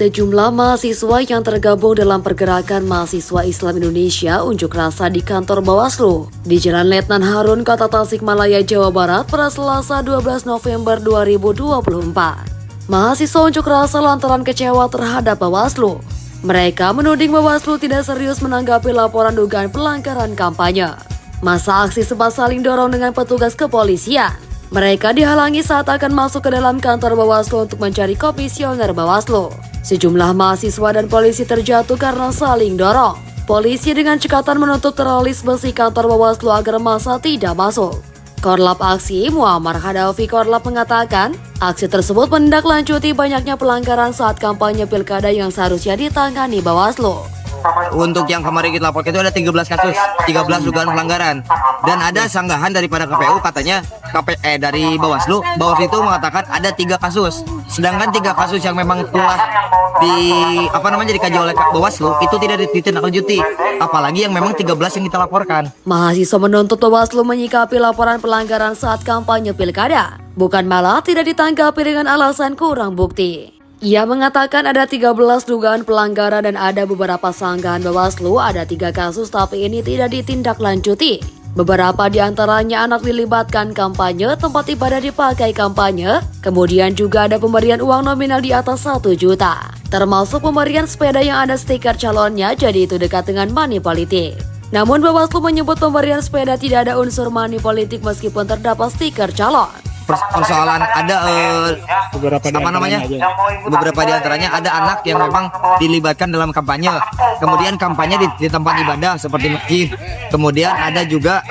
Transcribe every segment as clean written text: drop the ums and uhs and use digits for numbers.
Sejumlah mahasiswa yang tergabung dalam pergerakan mahasiswa Islam Indonesia unjuk rasa di kantor Bawaslu di Jalan Letnan Harun, Kota Tasikmalaya, Jawa Barat pada Selasa 12 November 2024. Mahasiswa unjuk rasa lantaran kecewa terhadap Bawaslu. Mereka menuding Bawaslu tidak serius menanggapi laporan dugaan pelanggaran kampanye. Masa aksi sempat saling dorong dengan petugas kepolisian. Mereka dihalangi saat akan masuk ke dalam kantor Bawaslu untuk mencari komisioner Bawaslu. Sejumlah mahasiswa dan polisi terjatuh karena saling dorong. Polisi dengan cekatan menutup teralis besi kantor Bawaslu agar massa tidak masuk. Korlap aksi Muammar Gaddafi Korlap mengatakan, aksi tersebut menindaklanjuti banyaknya pelanggaran saat kampanye pilkada yang seharusnya ditangani Bawaslu. Untuk yang kemarin kita laporkan itu ada 13 kasus, 13 dugaan pelanggaran. Dan ada sanggahan daripada KPU katanya dari Bawaslu itu mengatakan ada 3 kasus. Sedangkan 3 kasus yang memang telah dikaji oleh Bawaslu itu tidak ditindaklanjuti. Apalagi yang memang 13 yang kita laporkan. Mahasiswa menuntut Bawaslu menyikapi laporan pelanggaran saat kampanye pilkada, bukan malah tidak ditanggapi dengan alasan kurang bukti. Ia mengatakan ada 13 dugaan pelanggaran dan ada beberapa sanggahan Bawaslu ada 3 kasus tapi ini tidak ditindaklanjuti. Beberapa di antaranya anak dilibatkan kampanye, tempat ibadah dipakai kampanye, kemudian juga ada pemberian uang nominal di atas 1 juta. Termasuk pemberian sepeda yang ada stiker calonnya, jadi itu dekat dengan money politik. Namun Bawaslu menyebut pemberian sepeda tidak ada unsur money politik meskipun terdapat stiker calon. Persoalan ada beberapa di antaranya ada anak yang memang dilibatkan dalam kampanye, kemudian kampanye di tempat ibadah seperti masjid, kemudian ada juga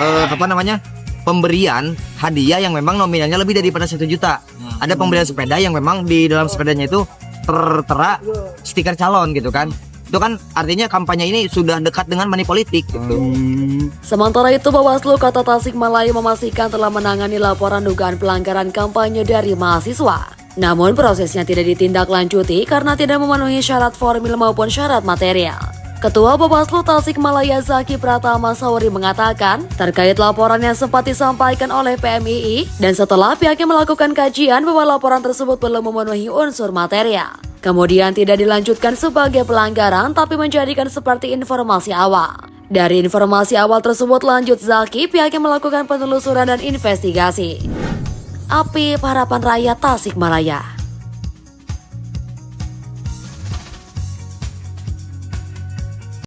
pemberian hadiah yang memang nominalnya lebih daripada 1 juta. Ada pemberian sepeda yang memang di dalam sepedanya itu tertera stiker calon gitu kan. Itu kan artinya kampanye ini sudah dekat dengan money politik gitu. Sementara itu Bawaslu Kota Tasikmalaya memastikan telah menangani laporan dugaan pelanggaran kampanye dari mahasiswa. Namun prosesnya tidak ditindaklanjuti karena tidak memenuhi syarat formil maupun syarat material. Ketua Bawaslu Tasikmalaya Zaki Pratama Sauri mengatakan terkait laporan yang sempat disampaikan oleh PMII dan setelah pihaknya melakukan kajian bahwa laporan tersebut belum memenuhi unsur material. Kemudian tidak dilanjutkan sebagai pelanggaran tapi menjadikan seperti informasi awal. Dari informasi awal tersebut lanjut Zaki pihaknya melakukan penelusuran dan investigasi. Apip Harapan Rakyat Tasikmalaya.